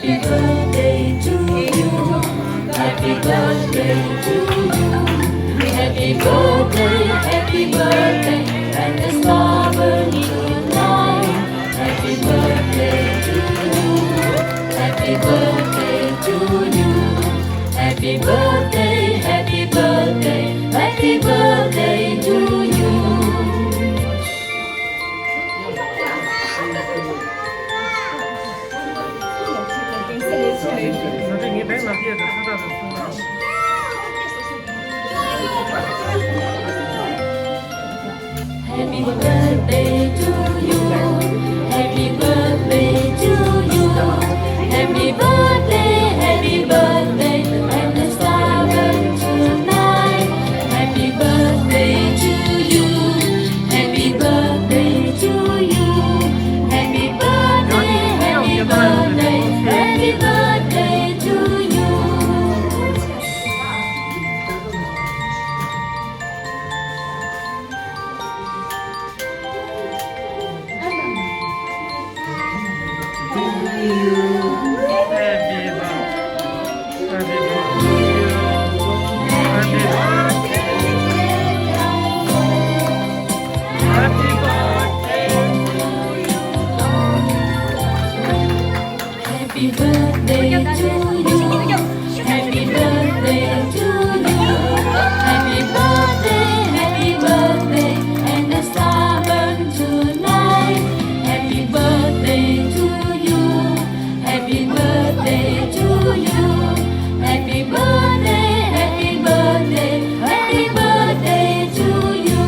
Happy birthday to you. Happy birthday to you. Happy birthday, and the star burn tonight. Happy birthday to you. Happy birthday to you. Happy birthday, happy birthday, happy birthday to you. Happy birthday to you. Happy birthday to you. Happy birthday, and the star burn tonight. Happy birthday to you. Happy birthday to you. Happy birthday, happy birthday, happy birthday to you. Happy birthday to you. Happy birthday to you. Happy birthday, and the star burn tonight. Happy birthday to you. Happy birthday to you. Happy birthday, happy birthday, happy birthday to you.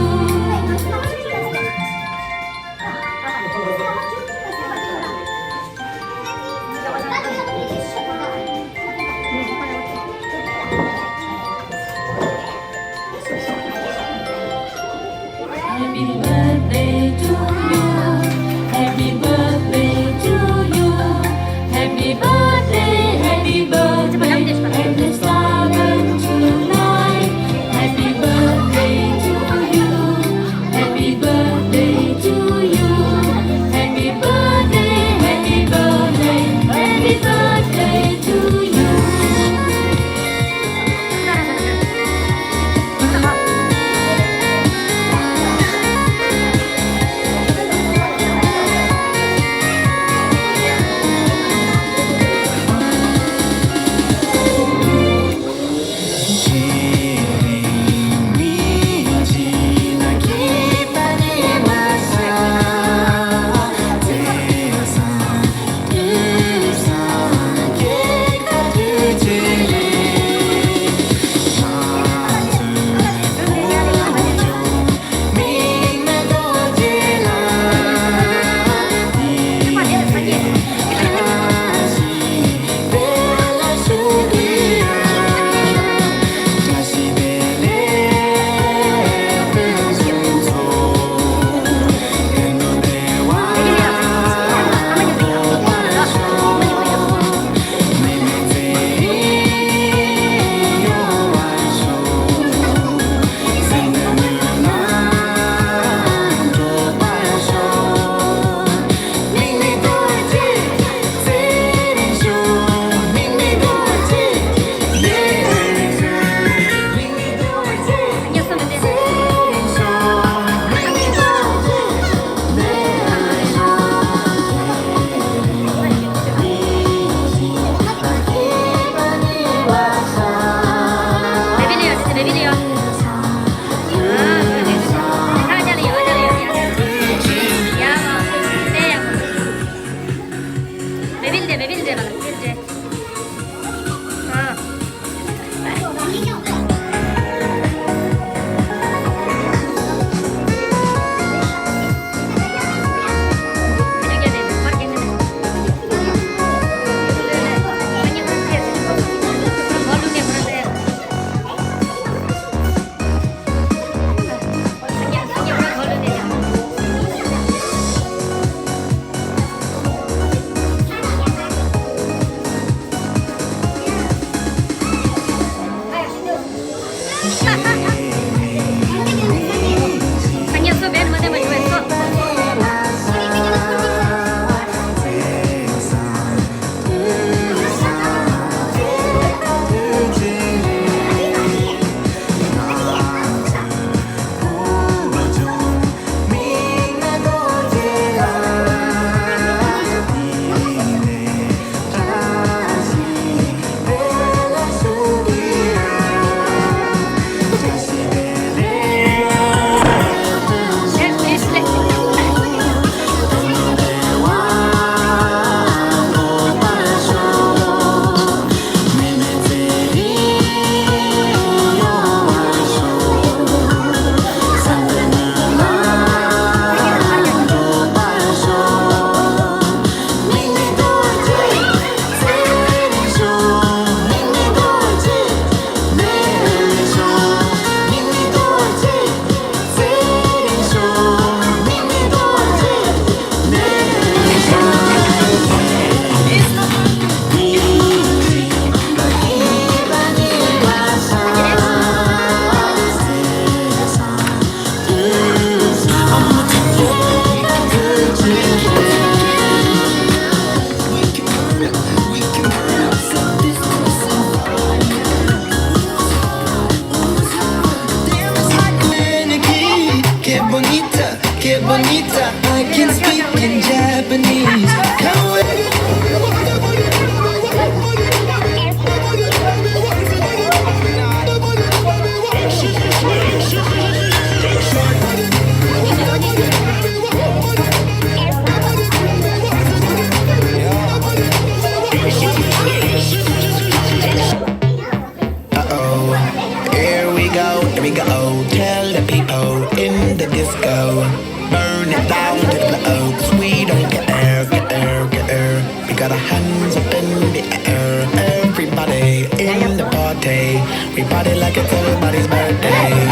We party like it's everybody's birthday.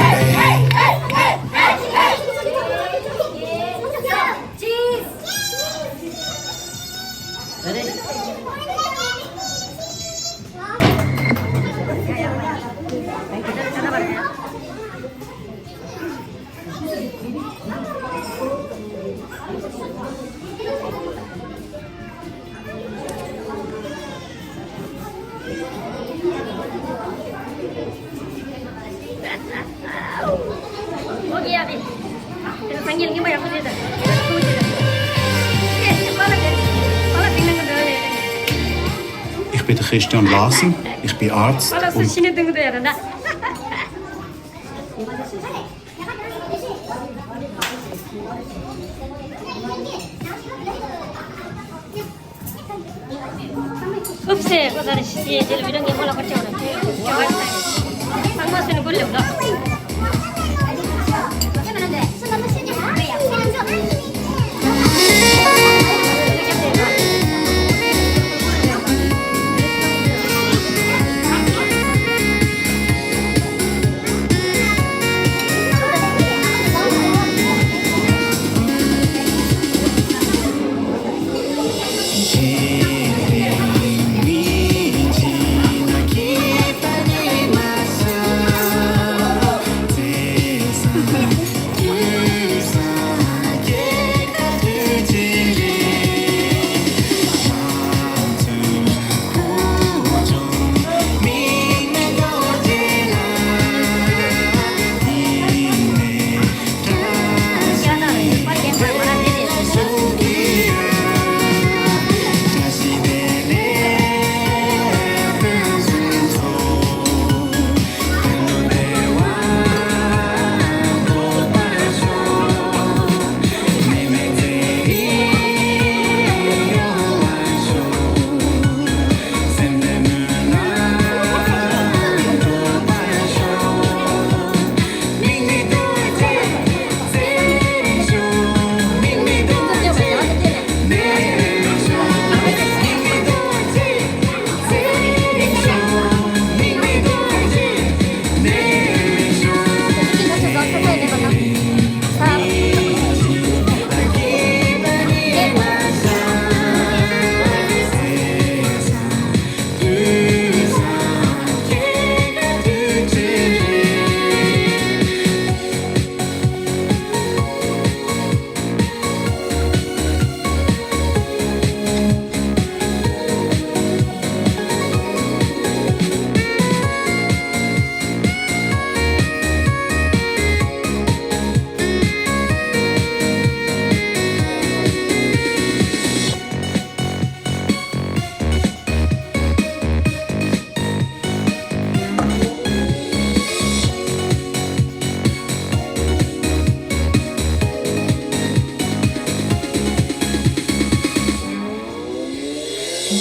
Oke ya, Bin. Kita panggil gimana ya, aku tidak. Ich bin der Christian Larsen, ich bin Arzt und Upse, kok dari sini jadi bilang yang bola kacau dah. Coba saya. Sama sini boleh dah.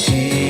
Hey.